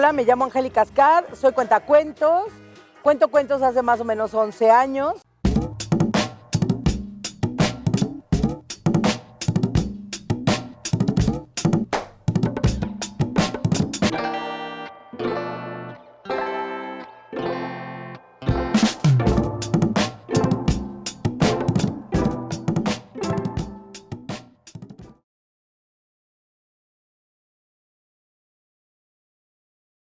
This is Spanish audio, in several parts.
Hola, me llamo Angélica Ascar, soy cuentacuentos. Cuento cuentos hace más o menos 11 años.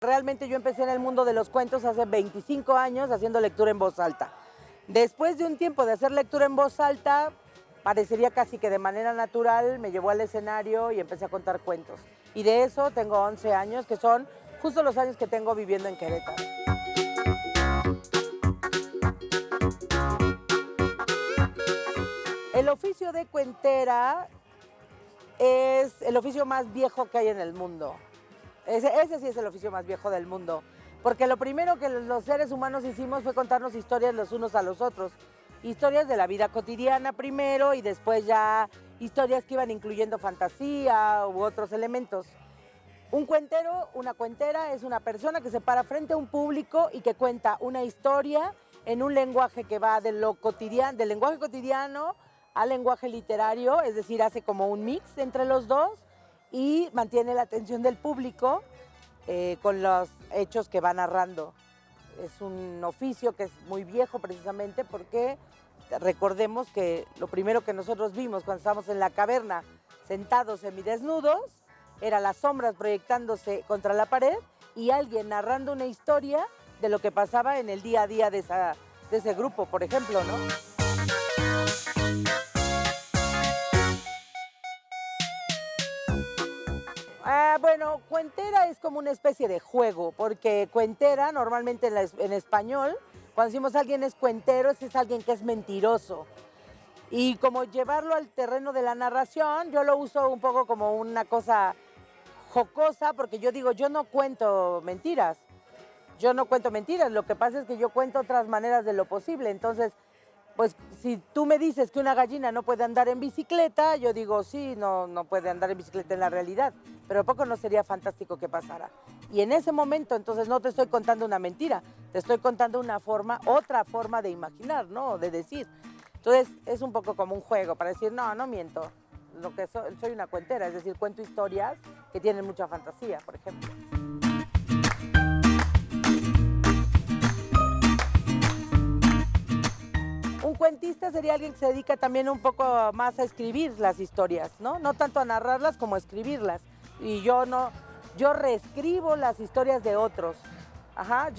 Realmente yo empecé en el mundo de los cuentos hace 25 años haciendo lectura en voz alta. Después de un tiempo de hacer lectura en voz alta, parecería casi que de manera natural me llevó al escenario y empecé a contar cuentos. Y de eso tengo 11 años, que son justo los años que tengo viviendo en Querétaro. El oficio de cuentera es el oficio más viejo que hay en el mundo. Ese sí es el oficio más viejo del mundo, porque lo primero que los seres humanos hicimos fue contarnos historias los unos a los otros. Historias de la vida cotidiana primero y después ya historias que iban incluyendo fantasía u otros elementos. Un cuentero, una cuentera es una persona que se para frente a un público y que cuenta una historia en un lenguaje que va de lo cotidiano, del lenguaje cotidiano al lenguaje literario, es decir, hace como un mix entre los dos y mantiene la atención del público con los hechos que va narrando. Es un oficio que es muy viejo precisamente porque recordemos que lo primero que nosotros vimos cuando estábamos en la caverna sentados semidesnudos era las sombras proyectándose contra la pared y alguien narrando una historia de lo que pasaba en el día a día de ese grupo, por ejemplo, ¿no? Bueno, cuentera es como una especie de juego, porque cuentera normalmente en español, cuando decimos alguien es cuentero, ese es alguien que es mentiroso. Y como llevarlo al terreno de la narración, yo lo uso un poco como una cosa jocosa, porque yo digo, yo no cuento mentiras. Yo no cuento mentiras, lo que pasa es que yo cuento otras maneras de lo posible. Entonces, pues si tú me dices que una gallina no puede andar en bicicleta, yo digo, sí, no puede andar en bicicleta en la realidad, pero ¿a poco no sería fantástico que pasara? Y en ese momento, entonces, no te estoy contando una mentira, te estoy contando otra forma de imaginar, ¿no? De decir. Entonces, es un poco como un juego para decir, no miento, lo que soy una cuentera, es decir, cuento historias que tienen mucha fantasía, por ejemplo. Un cuentista sería alguien que se dedica también un poco más a escribir las historias, ¿no? No tanto a narrarlas como a escribirlas. Y yo reescribo las historias de otros. Ajá,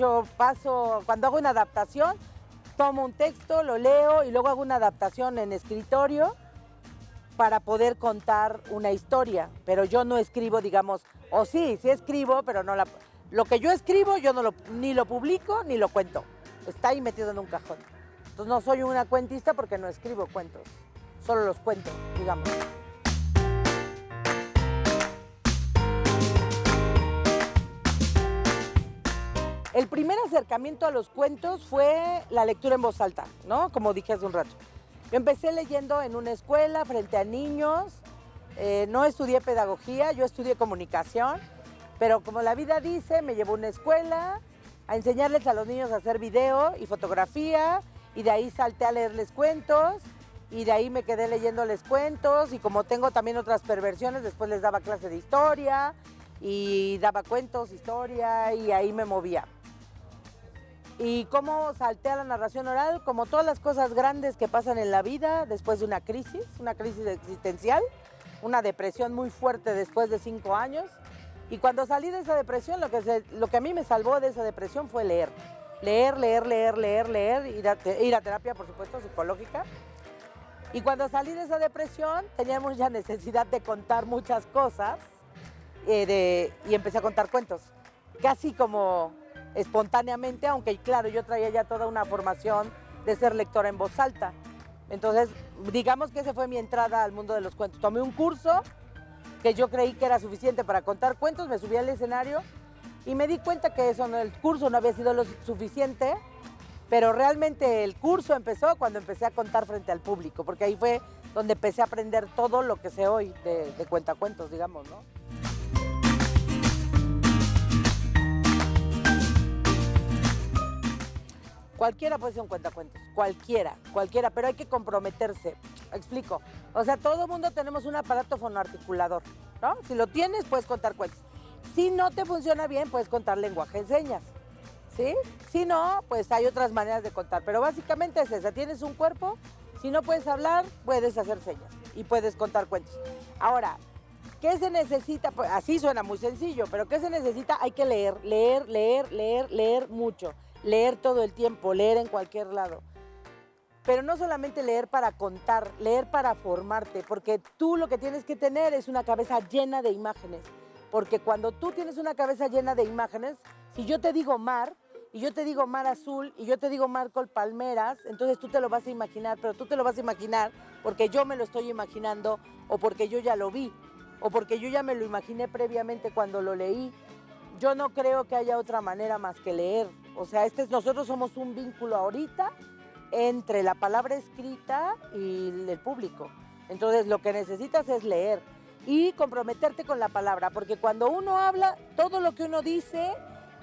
cuando hago una adaptación, tomo un texto, lo leo y luego hago una adaptación en escritorio para poder contar una historia. Pero yo no escribo, digamos, sí escribo, pero lo que yo escribo yo ni lo publico ni lo cuento. Está ahí metido en un cajón. Entonces no soy una cuentista porque no escribo cuentos, solo los cuento, digamos. El primer acercamiento a los cuentos fue la lectura en voz alta, ¿no? Como dije hace un rato. Yo empecé leyendo en una escuela frente a niños, no estudié pedagogía, yo estudié comunicación, pero como la vida dice, me llevó a una escuela a enseñarles a los niños a hacer video y fotografía, y de ahí salté a leerles cuentos, y de ahí me quedé leyéndoles cuentos, y como tengo también otras perversiones, después les daba clase de historia, y daba cuentos, historia, y ahí me movía. ¿Y cómo salté a la narración oral? Como todas las cosas grandes que pasan en la vida, después de una crisis existencial, una depresión muy fuerte después de 5 años, y cuando salí de esa depresión, lo que a mí me salvó de esa depresión fue leer. Leer, ir a terapia, por supuesto, psicológica. Y cuando salí de esa depresión, tenía mucha necesidad de contar muchas cosas y empecé a contar cuentos. Casi como espontáneamente, aunque claro, yo traía ya toda una formación de ser lectora en voz alta. Entonces, digamos que esa fue mi entrada al mundo de los cuentos. Tomé un curso que yo creí que era suficiente para contar cuentos, me subí al escenario y me di cuenta que el curso no había sido lo suficiente, pero realmente el curso empezó cuando empecé a contar frente al público, porque ahí fue donde empecé a aprender todo lo que sé hoy de cuentacuentos, digamos, ¿no? Cualquiera puede ser un cuentacuentos, cualquiera, pero hay que comprometerse. Explico. O sea, todo mundo tenemos un aparato fonoarticulador, ¿no? Si lo tienes, puedes contar cuentos. Si no te funciona bien, puedes contar lenguaje de señas, ¿sí? Si no, pues hay otras maneras de contar. Pero básicamente es esa. Tienes un cuerpo, si no puedes hablar, puedes hacer señas y puedes contar cuentos. Ahora, ¿qué se necesita? Pues así suena muy sencillo, pero ¿qué se necesita? Hay que leer mucho. Leer todo el tiempo, leer en cualquier lado. Pero no solamente leer para contar, leer para formarte, porque tú lo que tienes que tener es una cabeza llena de imágenes. Porque cuando tú tienes una cabeza llena de imágenes, si yo te digo mar, y yo te digo mar azul, y yo te digo mar con palmeras, entonces tú te lo vas a imaginar, pero tú te lo vas a imaginar porque yo me lo estoy imaginando, o porque yo ya lo vi, o porque yo ya me lo imaginé previamente cuando lo leí. Yo no creo que haya otra manera más que leer. O sea, nosotros somos un vínculo ahorita entre la palabra escrita y el público. Entonces, lo que necesitas es leer y comprometerte con la palabra, porque cuando uno habla, todo lo que uno dice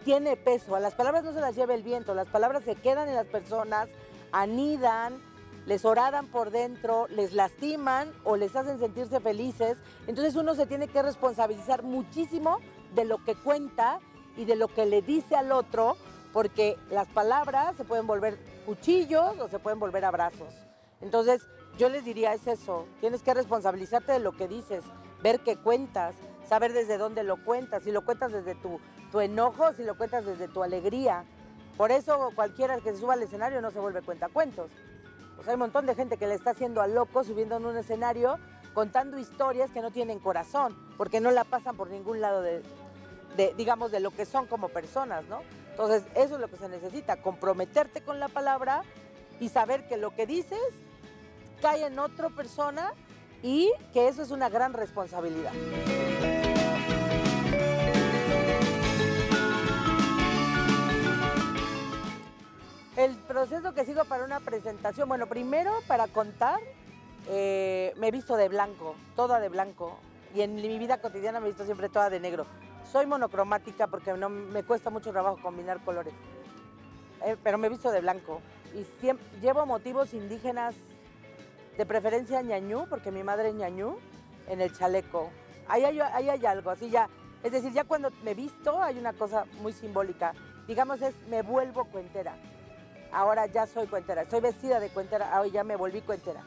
tiene peso. A las palabras no se las lleva el viento, las palabras se quedan en las personas, anidan, les horadan por dentro, les lastiman o les hacen sentirse felices. Entonces, uno se tiene que responsabilizar muchísimo de lo que cuenta y de lo que le dice al otro, porque las palabras se pueden volver cuchillos o se pueden volver abrazos. Entonces, yo les diría, es eso, tienes que responsabilizarte de lo que dices, ver qué cuentas, saber desde dónde lo cuentas, si lo cuentas desde tu enojo, si lo cuentas desde tu alegría. Por eso cualquiera que se suba al escenario no se vuelve cuentacuentos. Pues hay un montón de gente que le está haciendo al loco subiendo en un escenario contando historias que no tienen corazón, porque no la pasan por ningún lado digamos, de lo que son como personas, ¿no? Entonces, eso es lo que se necesita, comprometerte con la palabra y saber que lo que dices cae en otra persona y que eso es una gran responsabilidad. El proceso que sigo para una presentación, bueno, primero para contar, me he visto de blanco, toda de blanco, y en mi vida cotidiana me he visto siempre toda de negro. Soy monocromática porque no me cuesta mucho trabajo combinar colores, pero me he visto de blanco y llevo motivos indígenas, de preferencia ñañú, porque mi madre es ñañú, en el chaleco. Ahí hay algo, así ya, es decir, ya cuando me visto hay una cosa muy simbólica, digamos me vuelvo cuentera. Ahora ya soy cuentera, estoy vestida de cuentera, ahora ya me volví cuentera.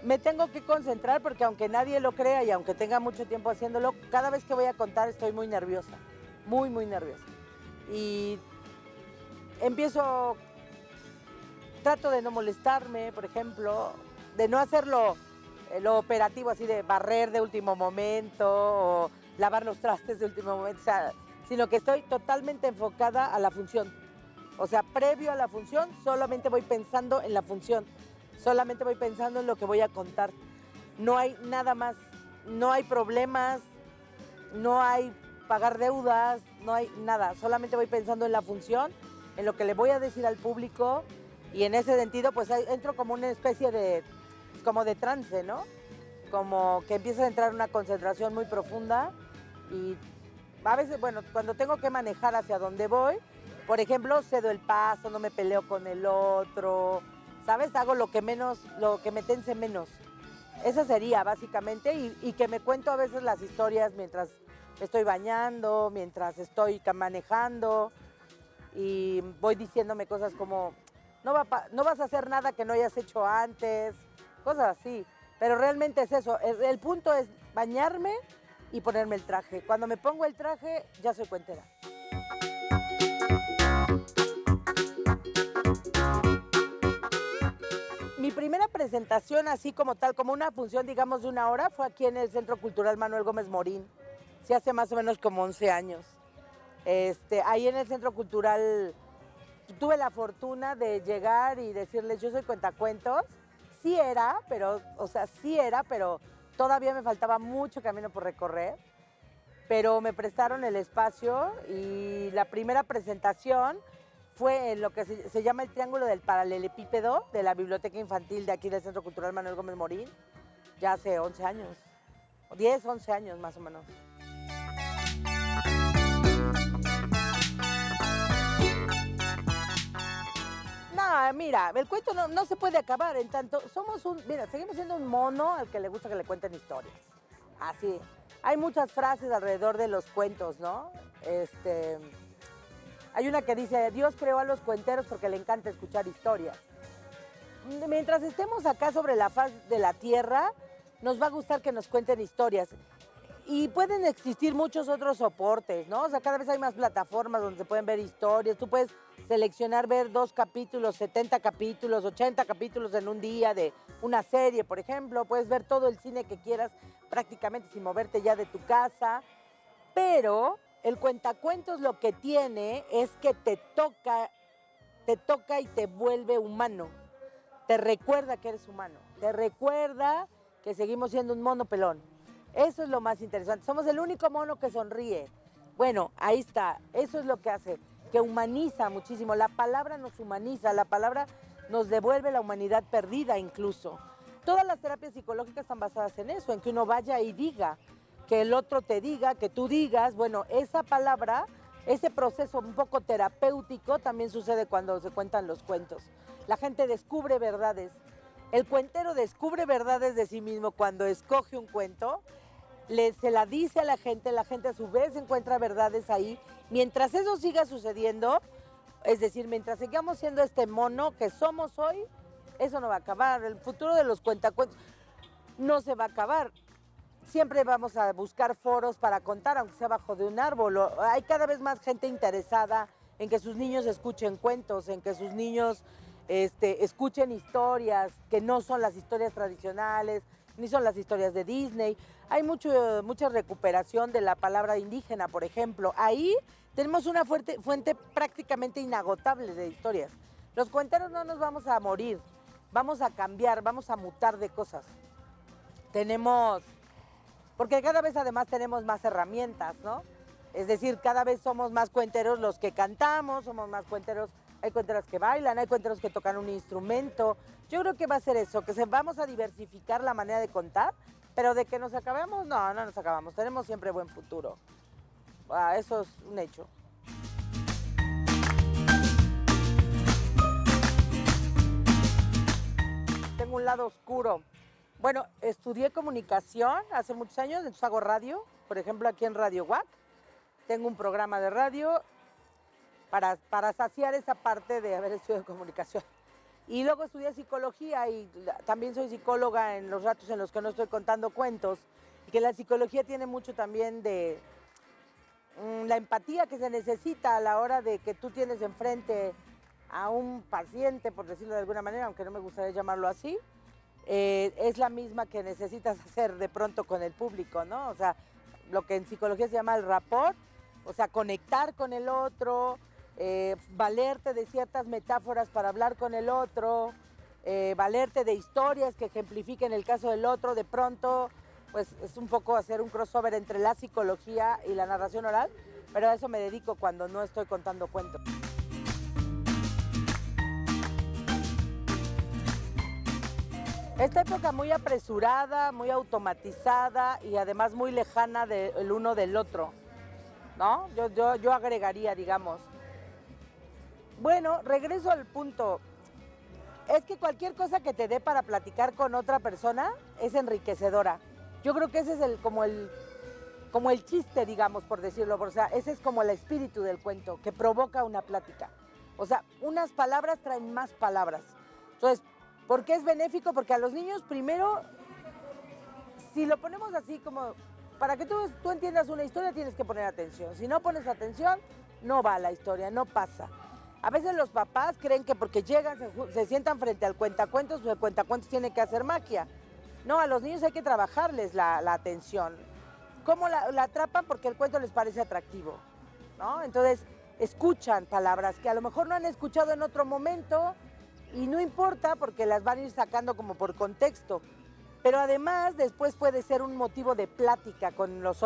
Me tengo que concentrar porque aunque nadie lo crea y aunque tenga mucho tiempo haciéndolo, cada vez que voy a contar estoy muy nerviosa, muy, muy nerviosa. Y trato de no molestarme, por ejemplo, de no hacerlo lo operativo así de barrer de último momento o lavar los trastes de último momento, o sea, sino que estoy totalmente enfocada a la función. O sea, previo a la función, solamente voy pensando en la función. Solamente voy pensando en lo que voy a contar. No hay nada más. No hay problemas. No hay pagar deudas. No hay nada. Solamente voy pensando en la función, en lo que le voy a decir al público. Y en ese sentido, pues entro como una especie de trance, ¿no? Como que empieza a entrar una concentración muy profunda. Y a veces, bueno, cuando tengo que manejar hacia dónde voy, por ejemplo, cedo el paso, no me peleo con el otro, ¿sabes? Hago lo que me tense menos. Eso sería, básicamente, y que me cuento a veces las historias mientras me estoy bañando, mientras estoy manejando, y voy diciéndome cosas como, no vas a hacer nada que no hayas hecho antes, cosas así. Pero realmente es eso, el punto es bañarme y ponerme el traje. Cuando me pongo el traje, ya soy cuentera. Mi primera presentación, así como tal, como una función, digamos, de una hora, fue aquí en el Centro Cultural Manuel Gómez Morín. Sí, hace más o menos como 11 años. Ahí en el Centro Cultural tuve la fortuna de llegar y decirles, yo soy cuentacuentos. Sí era, pero todavía me faltaba mucho camino por recorrer. Pero me prestaron el espacio y la primera presentación fue en lo que se llama el Triángulo del Paralelepípedo de la Biblioteca Infantil de aquí del Centro Cultural Manuel Gómez Morín, ya hace 11 años, 10, 11 años más o menos. Mira, el cuento no se puede acabar, en tanto mira, seguimos siendo un mono al que le gusta que le cuenten historias. Así. Hay muchas frases alrededor de los cuentos, ¿no? Hay una que dice, Dios creó a los cuenteros porque le encanta escuchar historias. Mientras estemos acá sobre la faz de la tierra, nos va a gustar que nos cuenten historias. Y pueden existir muchos otros soportes, ¿no? O sea, cada vez hay más plataformas donde se pueden ver historias. Tú puedes seleccionar ver 2 capítulos, 70 capítulos, 80 capítulos en un día de una serie, por ejemplo. Puedes ver todo el cine que quieras prácticamente sin moverte ya de tu casa. Pero el cuentacuentos lo que tiene es que te toca y te vuelve humano. Te recuerda que eres humano. Te recuerda que seguimos siendo un mono pelón. Eso es lo más interesante. Somos el único mono que sonríe. Bueno, ahí está. Eso es lo que hace, que humaniza muchísimo. La palabra nos humaniza, la palabra nos devuelve la humanidad perdida incluso. Todas las terapias psicológicas están basadas en eso, en que uno vaya y diga, que el otro te diga, que tú digas. Bueno, esa palabra, ese proceso un poco terapéutico también sucede cuando se cuentan los cuentos. La gente descubre verdades. El cuentero descubre verdades de sí mismo cuando escoge un cuento. Se la dice a la gente a su vez encuentra verdades ahí. Mientras eso siga sucediendo, es decir, mientras sigamos siendo este mono que somos hoy, eso no va a acabar. El futuro de los cuentacuentos no se va a acabar. Siempre vamos a buscar foros para contar, aunque sea bajo de un árbol. Hay cada vez más gente interesada en que sus niños escuchen cuentos, en que sus niños escuchen historias que no son las historias tradicionales, ni son las historias de Disney. Hay mucha recuperación de la palabra indígena, por ejemplo. Ahí tenemos una fuente prácticamente inagotable de historias. Los cuenteros no nos vamos a morir, vamos a cambiar, vamos a mutar de cosas. Porque cada vez además tenemos más herramientas, ¿no? Es decir, cada vez somos más cuenteros los que cantamos, somos más cuenteros. Hay cuenteros que bailan, hay cuenteros que tocan un instrumento. Yo creo que va a ser eso, que vamos a diversificar la manera de contar, pero de que nos acabemos, no nos acabamos. Tenemos siempre buen futuro. Eso es un hecho. Tengo un lado oscuro. Bueno, estudié comunicación hace muchos años, entonces hago radio, por ejemplo, aquí en Radio WAC. Tengo un programa de radio para saciar esa parte de haber estudiado comunicación. Y luego estudié psicología y también soy psicóloga en los ratos en los que no estoy contando cuentos. Y que la psicología tiene mucho también de la empatía que se necesita a la hora de que tú tienes enfrente a un paciente, por decirlo de alguna manera, aunque no me gustaría llamarlo así. Es la misma que necesitas hacer de pronto con el público, ¿no? O sea, lo que en psicología se llama el rapport, o sea, conectar con el otro, valerte de ciertas metáforas para hablar con el otro, valerte de historias que ejemplifiquen el caso del otro. De pronto, pues es un poco hacer un crossover entre la psicología y la narración oral, pero a eso me dedico cuando no estoy contando cuentos. Esta época muy apresurada, muy automatizada y además muy lejana el uno del otro, ¿no? Yo agregaría, digamos. Bueno, regreso al punto. Es que cualquier cosa que te dé para platicar con otra persona es enriquecedora. Yo creo que ese es como el chiste, digamos, por decirlo. O sea, ese es como el espíritu del cuento, que provoca una plática. O sea, unas palabras traen más palabras. Entonces, ¿por qué es benéfico? Porque a los niños, primero, si lo ponemos así como, para que tú entiendas una historia tienes que poner atención. Si no pones atención, no va la historia, no pasa. A veces los papás creen que porque llegan, se sientan frente al cuentacuentos, pues el cuentacuentos tiene que hacer magia. No, a los niños hay que trabajarles la atención. ¿Cómo la atrapan? Porque el cuento les parece atractivo, ¿no? Entonces, escuchan palabras que a lo mejor no han escuchado en otro momento y no importa porque las van a ir sacando como por contexto. Pero además, después puede ser un motivo de plática con los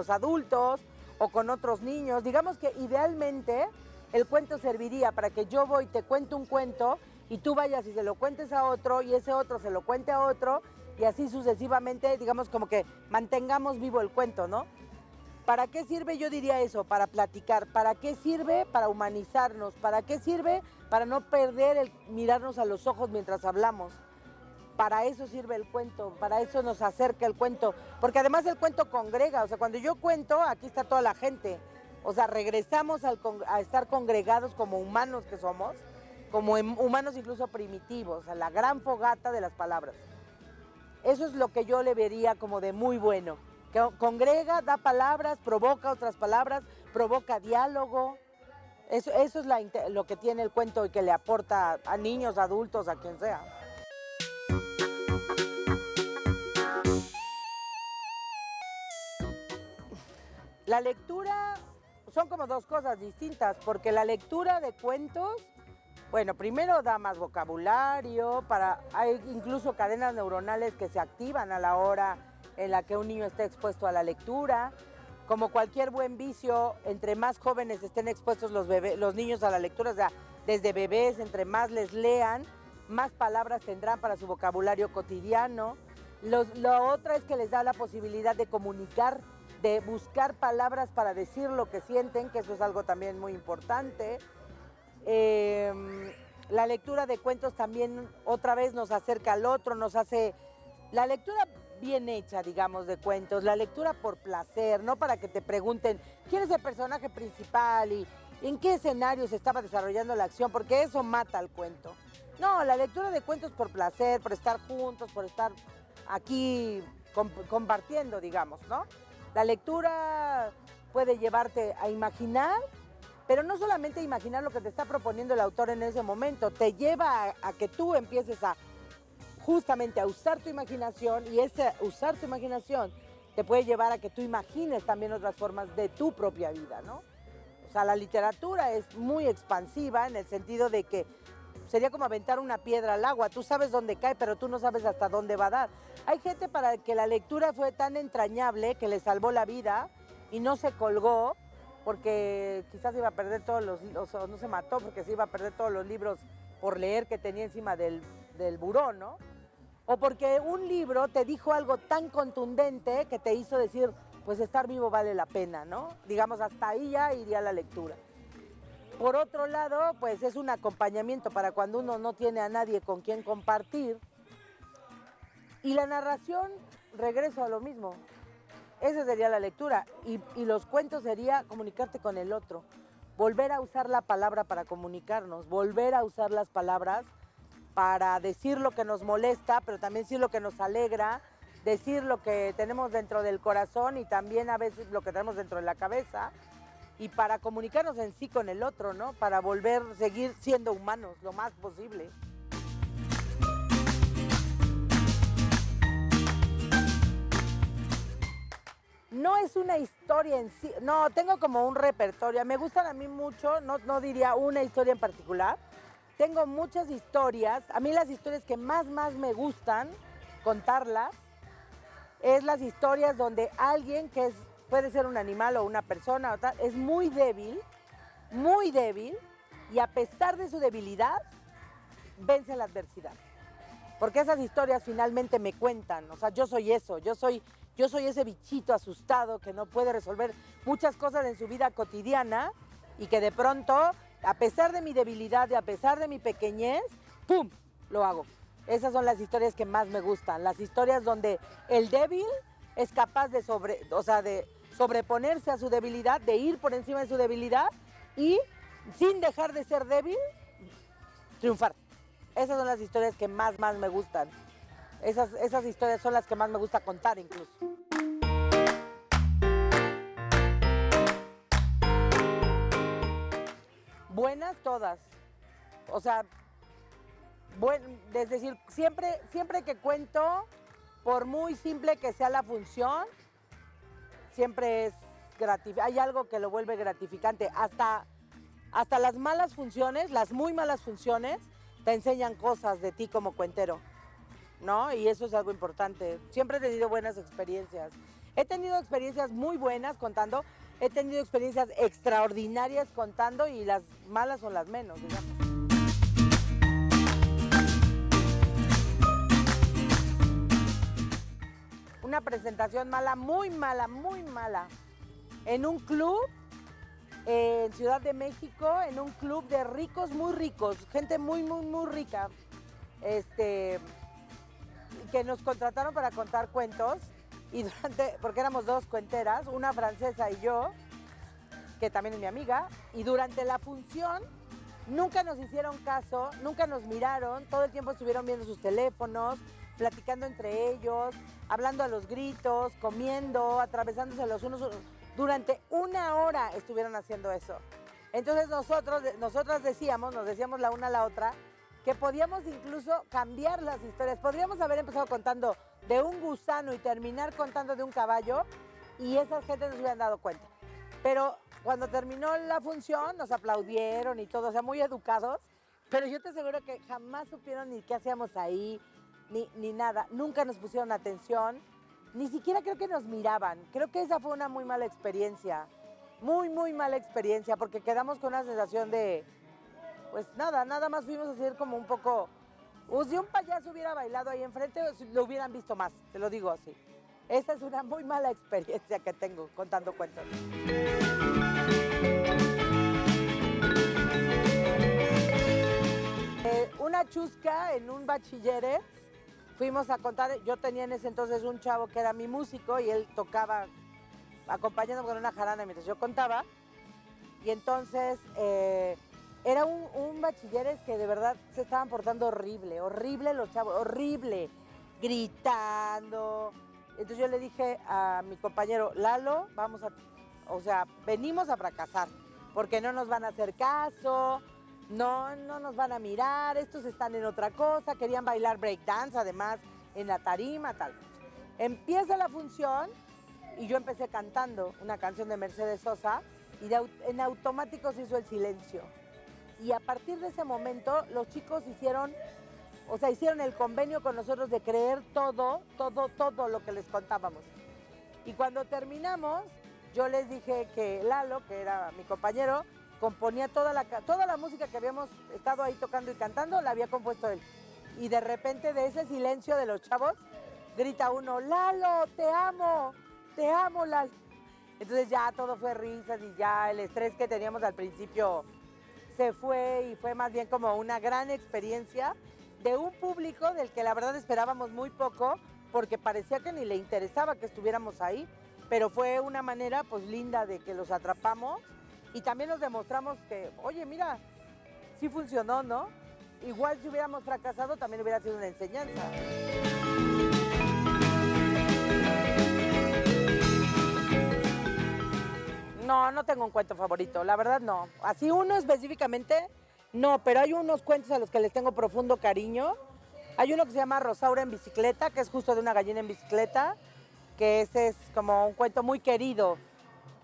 adultos o con otros niños. Digamos que idealmente el cuento serviría para que yo voy y te cuento un cuento y tú vayas y se lo cuentes a otro y ese otro se lo cuente a otro y así sucesivamente, digamos como que mantengamos vivo el cuento, ¿no? ¿Para qué sirve? Yo diría eso, para platicar. ¿Para qué sirve? Para humanizarnos. ¿Para qué sirve? Para no perder el mirarnos a los ojos mientras hablamos. Para eso sirve el cuento, para eso nos acerca el cuento, porque además el cuento congrega, o sea, cuando yo cuento, aquí está toda la gente, o sea, regresamos a estar congregados como humanos que somos, como humanos incluso primitivos, a la gran fogata de las palabras. Eso es lo que yo le vería como de muy bueno, que congrega, da palabras, provoca otras palabras, provoca diálogo. Eso es lo que tiene el cuento y que le aporta a niños, adultos, a quien sea. La lectura son como dos cosas distintas, porque la lectura de cuentos, bueno, primero da más vocabulario, hay incluso cadenas neuronales que se activan a la hora en la que un niño esté expuesto a la lectura. Como cualquier buen vicio, entre más jóvenes estén expuestos los niños a la lectura, o sea, desde bebés, entre más les lean, más palabras tendrán para su vocabulario cotidiano. Lo otra es que les da la posibilidad de comunicar, de buscar palabras para decir lo que sienten, que eso es algo también muy importante. La lectura de cuentos también otra vez nos acerca al otro, nos hace... La lectura bien hecha, digamos, de cuentos, la lectura por placer, no para que te pregunten quién es el personaje principal y en qué escenario se estaba desarrollando la acción, porque eso mata al cuento. No, la lectura de cuentos por placer, por estar juntos, por estar aquí compartiendo, digamos, ¿no? La lectura puede llevarte a imaginar, pero no solamente a imaginar lo que te está proponiendo el autor en ese momento, te lleva a que tú empieces justamente a usar tu imaginación, y ese usar tu imaginación te puede llevar a que tú imagines también otras formas de tu propia vida, ¿no? O sea, la literatura es muy expansiva en el sentido de que sería como aventar una piedra al agua. Tú sabes dónde cae, pero tú no sabes hasta dónde va a dar. Hay gente para que la lectura fue tan entrañable que le salvó la vida y no se colgó porque quizás iba a perder todos los libros, o no se mató porque se iba a perder todos los libros por leer que tenía encima del buró, ¿no? O porque un libro te dijo algo tan contundente que te hizo decir, pues estar vivo vale la pena, ¿no? Digamos, hasta ahí ya iría la lectura. Por otro lado, pues es un acompañamiento para cuando uno no tiene a nadie con quien compartir. Y la narración, regreso a lo mismo. Esa sería la lectura. Y los cuentos sería comunicarte con el otro. Volver a usar la palabra para comunicarnos. Volver a usar las palabras para decir lo que nos molesta, pero también decir lo que nos alegra. Decir lo que tenemos dentro del corazón y también a veces lo que tenemos dentro de la cabeza. Y para comunicarnos en sí con el otro, ¿no? Para seguir siendo humanos lo más posible. No es una historia en sí, no, tengo como un repertorio. Me gustan a mí mucho, no diría una historia en particular. Tengo muchas historias. A mí las historias que más me gustan contarlas es las historias donde alguien puede ser un animal o una persona o tal, es muy débil, y a pesar de su debilidad, vence la adversidad. Porque esas historias finalmente me cuentan, o sea, yo soy eso, yo soy ese bichito asustado que no puede resolver muchas cosas en su vida cotidiana y que de pronto, a pesar de mi debilidad y a pesar de mi pequeñez, ¡pum!, lo hago. Esas son las historias que más me gustan, las historias donde el débil es capaz de sobreponerse a su debilidad, de ir por encima de su debilidad y, sin dejar de ser débil, triunfar. Esas son las historias que más me gustan. Esas historias son las que más me gusta contar incluso. Buenas todas. O sea, es decir, siempre que cuento, por muy simple que sea la función, siempre es gratificante. Hay algo que lo vuelve gratificante. Hasta las malas funciones, las muy malas funciones, te enseñan cosas de ti como cuentero, ¿no? Y eso es algo importante. Siempre he tenido buenas experiencias. He tenido experiencias muy buenas contando, he tenido experiencias extraordinarias contando y las malas son las menos, digamos. Una presentación mala, muy mala, muy mala. en un club en Ciudad de México, en un club de ricos, muy ricos, gente muy, muy, muy rica, que nos contrataron para contar cuentos, y porque éramos dos cuenteras, una francesa y yo, que también es mi amiga, y durante la función nunca nos hicieron caso, nunca nos miraron, todo el tiempo estuvieron viendo sus teléfonos, platicando entre ellos, hablando a los gritos, comiendo, atravesándose los unos. Durante 1 hora estuvieron haciendo eso. Entonces nosotras decíamos, nos decíamos la una a la otra, que podíamos incluso cambiar las historias. Podríamos haber empezado contando de un gusano y terminar contando de un caballo, y esas gentes nos hubieran dado cuenta. Pero cuando terminó la función nos aplaudieron y todo, o sea, muy educados, pero yo te aseguro que jamás supieron ni qué hacíamos ahí, ni nada. Nunca nos pusieron atención, ni siquiera creo que nos miraban. Creo que esa fue una muy mala experiencia, muy, muy mala experiencia, porque quedamos con una sensación de, pues nada más fuimos a hacer como un poco, si un payaso hubiera bailado ahí enfrente, lo hubieran visto más, te lo digo así. Esa es una muy mala experiencia que tengo contando cuentos. Una chusca en un bachilleres, fuimos a contar, yo tenía en ese entonces un chavo que era mi músico y él tocaba acompañándome con una jarana mientras yo contaba, y entonces era un bachilleres que de verdad se estaban portando horrible, horrible los chavos, horrible, gritando. Entonces yo le dije a mi compañero, Lalo, venimos a fracasar, porque no nos van a hacer caso, no nos van a mirar, estos están en otra cosa, querían bailar breakdance además en la tarima, tal. Empieza la función y yo empecé cantando una canción de Mercedes Sosa y en automático se hizo el silencio. Y a partir de ese momento los chicos hicieron el convenio con nosotros de creer todo lo que les contábamos. Y cuando terminamos, yo les dije que Lalo, que era mi compañero, componía toda la música que habíamos estado ahí tocando y cantando, la había compuesto él. Y de repente, de ese silencio de los chavos, grita uno, Lalo, te amo, Lalo. Entonces ya todo fue risas y ya el estrés que teníamos al principio se fue, y fue más bien como una gran experiencia de un público del que la verdad esperábamos muy poco, porque parecía que ni le interesaba que estuviéramos ahí, pero fue una manera pues linda de que los atrapamos y también nos demostramos que, oye, mira, sí funcionó, ¿no? Igual si hubiéramos fracasado también hubiera sido una enseñanza. No tengo un cuento favorito, la verdad no. Así uno específicamente, no, pero hay unos cuentos a los que les tengo profundo cariño. Hay uno que se llama Rosaura en bicicleta, que es justo de una gallina en bicicleta, que ese es como un cuento muy querido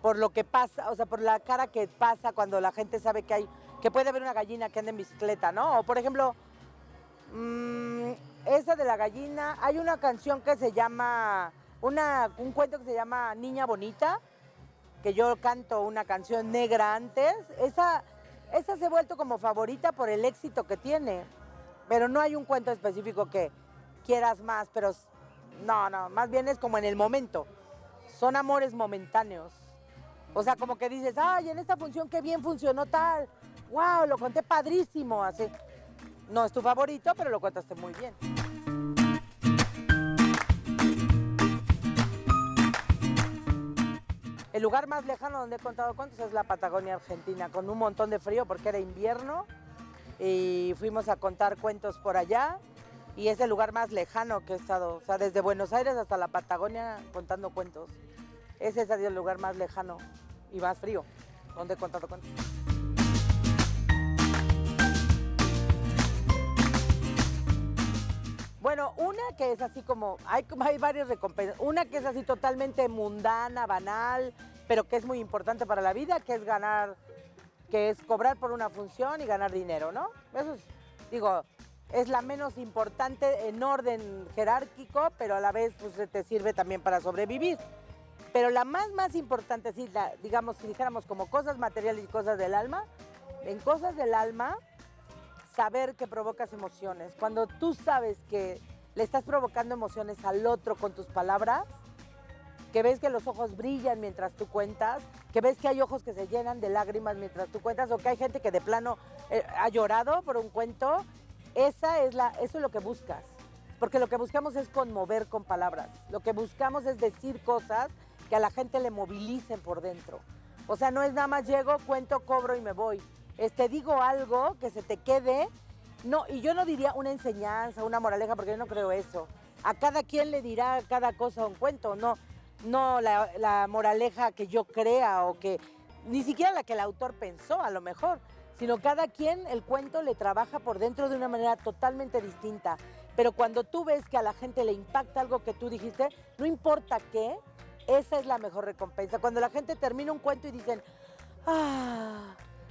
por lo que pasa, o sea, por la cara que pasa cuando la gente sabe que puede haber una gallina que anda en bicicleta, ¿no? O por ejemplo, esa de la gallina, hay una canción que se llama, un cuento que se llama Niña Bonita, que yo canto una canción negra antes. Esa se ha vuelto como favorita por el éxito que tiene, pero no hay un cuento específico que quieras más, pero no, más bien es como en el momento, son amores momentáneos. O sea, como que dices, ay, en esta función qué bien funcionó tal, wow, lo conté padrísimo, así. No es tu favorito, pero lo contaste muy bien. El lugar más lejano donde he contado cuentos es la Patagonia Argentina, con un montón de frío porque era invierno, y fuimos a contar cuentos por allá, y es el lugar más lejano que he estado, o sea, desde Buenos Aires hasta la Patagonia contando cuentos. Ese es el lugar más lejano y más frío donde he contado cuentos. Bueno, una que es así como, hay varias recompensas. Una que es así totalmente mundana, banal, pero que es muy importante para la vida, que es cobrar por una función y ganar dinero, ¿no? Eso es, es la menos importante en orden jerárquico, pero a la vez pues te sirve también para sobrevivir. Pero la más importante, sí, digamos, si dijéramos como cosas materiales y cosas del alma, en cosas del alma, saber que provocas emociones. Cuando tú sabes que le estás provocando emociones al otro con tus palabras, que ves que los ojos brillan mientras tú cuentas, que ves que hay ojos que se llenan de lágrimas mientras tú cuentas, o que hay gente que de plano ha llorado por un cuento, eso es lo que buscas. Porque lo que buscamos es conmover con palabras. Lo que buscamos es decir cosas que a la gente le movilicen por dentro. O sea, no es nada más llego, cuento, cobro y me voy. Digo algo que se te quede. No, y yo no diría una enseñanza, una moraleja, porque yo no creo eso. A cada quien le dirá cada cosa un cuento, no la moraleja que yo crea o que ni siquiera la que el autor pensó a lo mejor, sino cada quien el cuento le trabaja por dentro de una manera totalmente distinta. Pero cuando tú ves que a la gente le impacta algo que tú dijiste, no importa qué, esa es la mejor recompensa. Cuando la gente termina un cuento y dicen,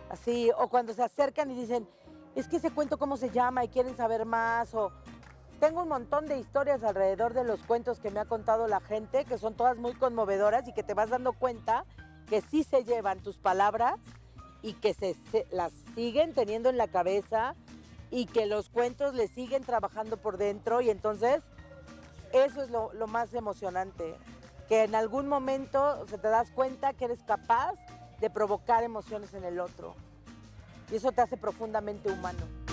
así, o cuando se acercan y dicen, es que ese cuento cómo se llama y quieren saber más, o tengo un montón de historias alrededor de los cuentos que me ha contado la gente, que son todas muy conmovedoras y que te vas dando cuenta que sí se llevan tus palabras y que las siguen teniendo en la cabeza y que los cuentos les siguen trabajando por dentro, y entonces eso es lo más emocionante, que en algún momento te das cuenta que eres capaz de provocar emociones en el otro y eso te hace profundamente humano.